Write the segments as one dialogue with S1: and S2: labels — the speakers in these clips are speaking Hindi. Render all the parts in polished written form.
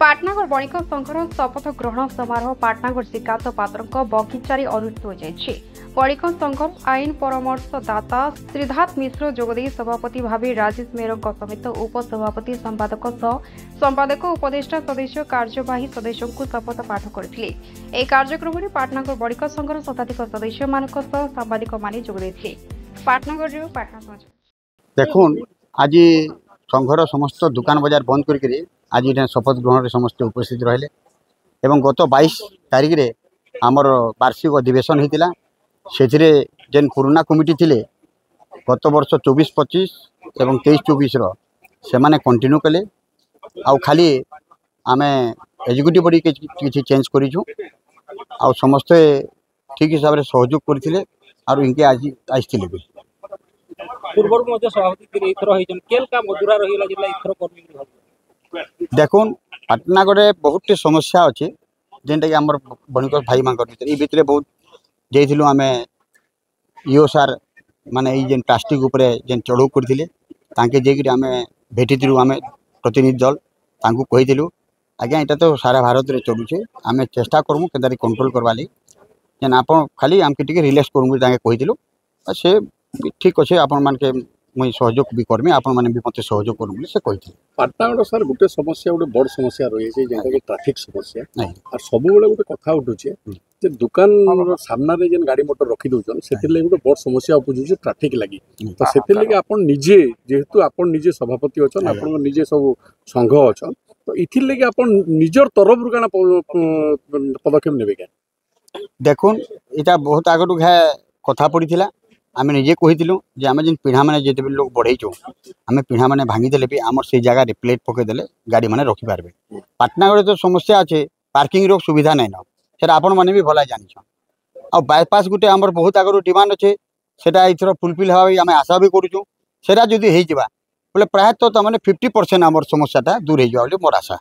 S1: पाटनागढ़ बणिक संघर शपथ ग्रहण समारोह पाटनागढ़ श्रीकांत पात्र बगीचार अनुष्ठित हो बणिक संघर आईन परामर्शदाता श्रीधात मिश्र जोगदे सभापति भाव राजेश मेहर समेत उपसभापति संपादक उपदेष्टा सदस्य कार्यवाही सदस्यों को शपथ पाठ करते। एक कार्यक्रम में पाटनागढ़ बणिक संघर शताधिक सदस्य मान सांबादिक माने जोगदे। पाटनागढ़ पाटना
S2: देखुन आज संघर समस्त दुकान बजार बंद करके आज शपथ ग्रहण समस्त उपस्थित रहे एवं गत 22 तारिख रे आमर वार्षिक अधिवेशन होता से जेन पुराना कमिटी थिले गत वर्ष 24-25 एवं 23-24 से माने कंटिन्यू कले आउ खाली आमे एग्जीक्यूटिव बॉडी किसी चेंज करिछु आउ समस्ते ठीक हिसाब से सहयोग करथिले और इनके आज आइथिले भी
S3: पूर्व मध्य सभापति इथर होइजन केल का मधुरा रहिला जिला इथर कर्मी
S2: देखुन पाटनागढ़ बहुत समस्या अच्छे जेनटा कि आम बणिक भाई मान भर बहुत जाइलु आम ईओ सार माने जेन प्लास्टिक उपरे जेन चढ़ऊ करते आम भेटी आम प्रतिनिधि दल तांकु कहीलु आज्ञा यहाँ तो सारा भारत में चलुचे आम चेष्टा करमु के कंट्रोल करवा जेन आप खाली आमके टिके रिलैक्स करूँ कहीलु से ठीक अच्छे आपण मान के मुई सहयोग भी करमी आपण माने भी मते सहयोग करूँ से कही।
S4: पाटनागढ़ सर गोटे समस्या गोटे बड़ समस्या रही है जेनटा कि ट्रैफिक समस्या और सब बेले गोटे कथा उठुचे जे दुकान सामना रे जेन गाड़ी मोटर रखी दउछन सेतिर ले गोटे बड़ समस्या उपुजुचे ट्रैफिक लागि तो सेतिर लागि आपण निजे जेहेतु आपण निजे सभापति अछन आपण निजे सब संघ अछन तो इथिर लागि आपण निजर तरफ रु काना पदक्षेप नेबे के
S2: देखुन इटा बहुत आगरु कथा पड़ीथिला आम निजे कहीलु जे आम जिन पिढ़ा मैंने जिते लोग बढ़ेचु आम पिढ़ा मैंने भांगीदे भी आम से जगह प्लेट पकईदे गाड़ी मैंने रखिपारे। पाटनागढ़ तो समस्या अच्छे पार्किंग रो सुविधा नहीं न से आपण मैंने भी भला जान आ बाईपास गोटे आम बहुत आगु डिमांड अच्छे से फुलफिल हवा आम आशा भी करूँ से जदि बोले प्रायतः तो मैंने 50% आम समस्याटा दूर हो मोर आशा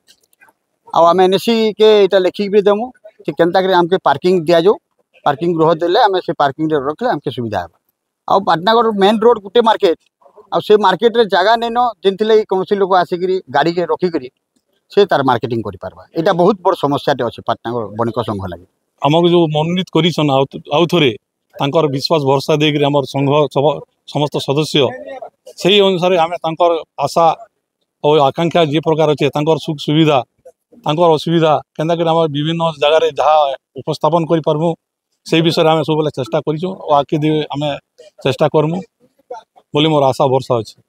S2: आम एनएससी के इटा लिखिक भी देमु कि केनता आमके पार्किंग दि जाऊ पार्किंग गृह देले आम से पार्किंग रखले आमके सुविधा है आ पाटनागढ़ मेन रोड गुटे मार्केट आ से मार्केट रे जगह नहीं न जिनथिले कौन लोग आसिक गाड़ी के रखिक से तार मार्केटिंग करि पारबा एटा बहुत बड़ समस्याटे अच्छे पाटनागढ़ बणिक संघ लगे
S5: आमको जो मनोनीत करिसन आउ थोरे तांकर विश्वास भरोसा देकर आमर संघ समस्त सदस्य से अनुसार आम तांकर आशा और आकांक्षा जे प्रकार अच्छे तांकर सुख सुविधा तांकर असुविधा केन्ता आम विभिन्न जगार जहाँ उपस्थापन कर पारमु से विषय आम सब चेष्टा करूँ आगे आम चेष्टा करमु बोली मोर आशा भरसा अच्छे।